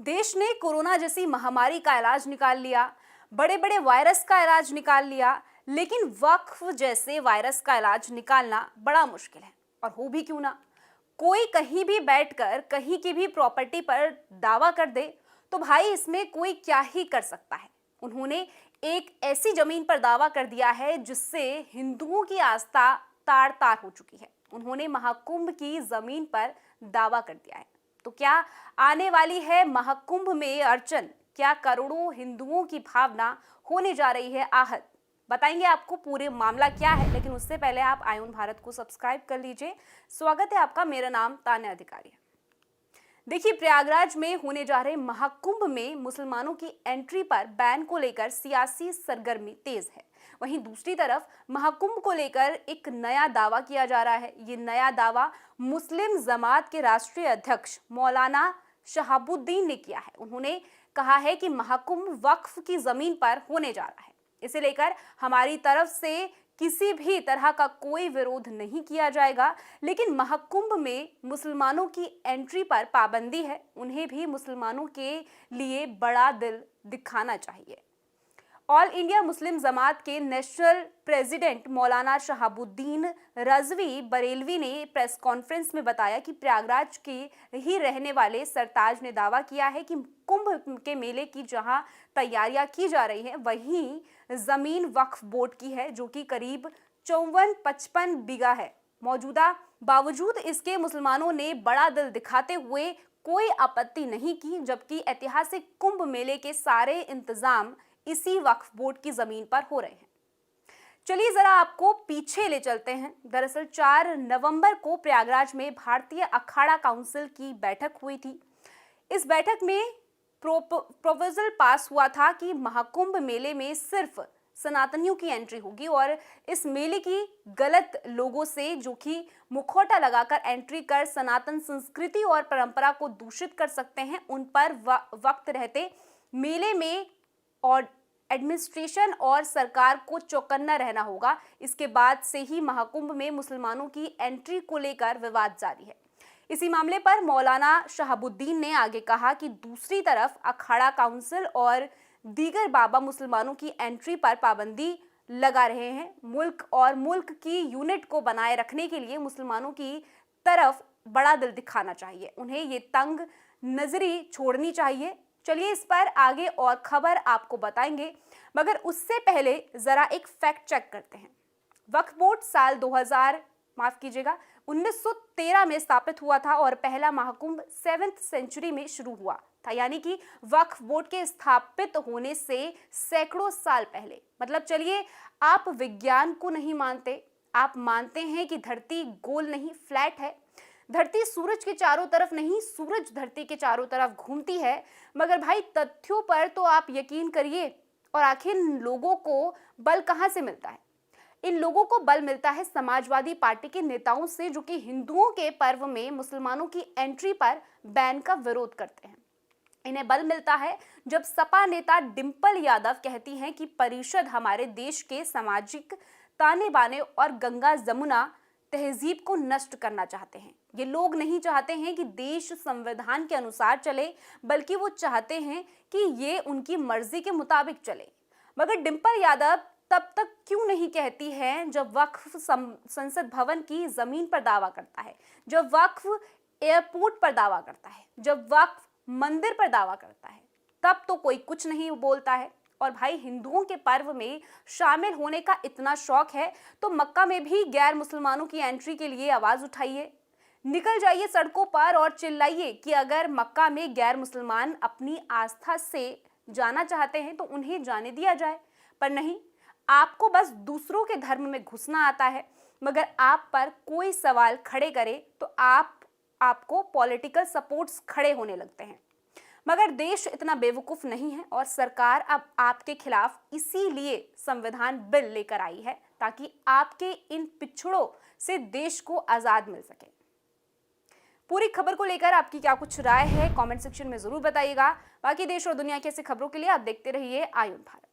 देश ने कोरोना जैसी महामारी का इलाज निकाल लिया, बड़े बड़े वायरस का इलाज निकाल लिया, लेकिन वक्फ जैसे वायरस का इलाज निकालना बड़ा मुश्किल है। और हो भी क्यों ना, कोई कहीं भी बैठकर कहीं की भी प्रॉपर्टी पर दावा कर दे तो भाई इसमें कोई क्या ही कर सकता है। उन्होंने एक ऐसी जमीन पर दावा कर दिया है जिससे हिंदुओं की आस्था तार तार हो चुकी है। उन्होंने महाकुंभ की जमीन पर दावा कर दिया है। तो क्या आने वाली है महाकुंभ में अड़चन? क्या करोड़ों हिंदुओं की भावना होने जा रही है आहत? बताएंगे आपको पूरे मामला क्या है, लेकिन उससे पहले आप आयुन भारत को सब्सक्राइब कर लीजिए। स्वागत है आपका, मेरा नाम तान्या अधिकारी है। देखिए, प्रयागराज में होने जा रहे महाकुंभ में मुसलमानों की एंट्री पर बैन को लेकर सियासी सरगर्मी तेज है। वहीं दूसरी तरफ महाकुंभ को लेकर एक नया दावा किया जा रहा है। ये नया दावा मुस्लिम जमात के राष्ट्रीय अध्यक्ष मौलाना शहाबुद्दीन ने किया है। उन्होंने कहा है कि महाकुंभ वक्फ की जमीन पर होने जा रहा है। इसे लेकर हमारी तरफ से किसी भी तरह का कोई विरोध नहीं किया जाएगा, लेकिन महाकुंभ में मुसलमानों की एंट्री पर पाबंदी है। उन्हें भी मुसलमानों के लिए बड़ा दिल दिखाना चाहिए। ऑल इंडिया मुस्लिम जमात के नेशनल प्रेसिडेंट मौलाना शहाबुद्दीन रजवी बरेलवी ने प्रेस कॉन्फ्रेंस में बताया कि प्रयागराज के ही रहने वाले सरताज ने दावा किया है कि कुंभ के मेले की जहां तैयारियां की जा रही हैं, वहीं जमीन वक्फ बोर्ड की है, जो कि करीब 54-55 बीघा है। मौजूदा बावजूद इसके मुसलमानों ने बड़ा दिल दिखाते हुए कोई आपत्ति नहीं की, जबकि ऐतिहासिक कुंभ मेले के सारे इंतजाम इसी वक्फ बोर्ड की जमीन पर हो रहे हैं। चलिए जरा आपको पीछे ले चलते हैं। दरअसल 4 नवंबर को प्रयागराज में भारतीय अखाड़ा काउंसिल की बैठक हुई थी। इस बैठक में प्रोपोजल पास हुआ था कि महाकुंभ मेले में सिर्फ सनातनियों की एंट्री होगी और इस मेले की गलत लोगों से, जो कि मुखौटा लगाकर एंट्री कर सनातन संस्कृति और परंपरा को दूषित कर सकते हैं, उन पर वक्त रहते मेले में और एडमिनिस्ट्रेशन और सरकार को चौकन्ना रहना होगा। इसके बाद से ही महाकुंभ में मुसलमानों की एंट्री को लेकर विवाद जारी है। इसी मामले पर मौलाना शहाबुद्दीन ने आगे कहा कि दूसरी तरफ अखाड़ा काउंसिल और दीगर बाबा मुसलमानों की एंट्री पर पाबंदी लगा रहे हैं। मुल्क की यूनिट को बनाए रखने के लिए मुसलमानों की तरफ बड़ा दिल दिखाना चाहिए। उन्हें ये तंग नजरी छोड़नी चाहिए। चलिए इस पर आगे और खबर आपको बताएंगे, मगर उससे पहले जरा एक फैक्ट चेक करते हैं। वक्फ बोर्ड साल 1913 में स्थापित हुआ था और पहला महाकुंभ 7th सेंचुरी में शुरू हुआ था, यानी कि वक्फ बोर्ड के स्थापित होने से सैकड़ों साल पहले। मतलब चलिए, आप विज्ञान को नहीं मानते, आप मानते हैं कि धरती गोल नहीं फ्लैट है, धरती सूरज के चारों तरफ नहीं, सूरज धरती के चारों तरफ घूमती है। मगर भाई तथ्यों पर तो आप यकीन करिए। और आखिर इन लोगों को बल कहां से मिलता है? इन लोगों को बल मिलता है समाजवादी पार्टी के नेताओं से, जो कि हिंदुओं के पर्व में मुसलमानों की एंट्री पर बैन का विरोध करते हैं। इन्हें बल मिलता है जब सपा नेता डिंपल यादव कहती हैं कि परिषद हमारे देश के सामाजिक ताने बाने और गंगा जमुना तहजीब को नष्ट करना चाहते हैं। ये लोग नहीं चाहते हैं कि देश संविधान के अनुसार चले, बल्कि वो चाहते हैं कि ये उनकी मर्जी के मुताबिक चले। मगर डिंपल यादव तब तक क्यों नहीं कहती है जब वक्फ संसद भवन की जमीन पर दावा करता है, जब वक्फ एयरपोर्ट पर दावा करता है, जब वक्फ मंदिर पर दावा करता है, तब तो कोई कुछ नहीं बोलता है। और भाई हिंदुओं के पर्व में शामिल होने का इतना शौक है तो मक्का में भी गैर मुसलमानों की एंट्री के लिए आवाज उठाइए, निकल जाइए सड़कों पर और चिल्लाइए कि अगर मक्का में गैर मुसलमान अपनी आस्था से जाना चाहते हैं तो उन्हें जाने दिया जाए। पर नहीं, आपको बस दूसरों के धर्म में घुसना आता है, मगर आप पर कोई सवाल खड़े करे तो आपको पॉलिटिकल सपोर्ट्स खड़े होने लगते हैं। मगर देश इतना बेवकूफ नहीं है और सरकार अब आपके खिलाफ इसीलिए संविधान बिल लेकर आई है, ताकि आपके इन पिछड़ों से देश को आजाद मिल सके। पूरी खबर को लेकर आपकी क्या कुछ राय है, कमेंट सेक्शन में जरूर बताइएगा। बाकी देश और दुनिया की ऐसी खबरों के लिए आप देखते रहिए आयुन भारत।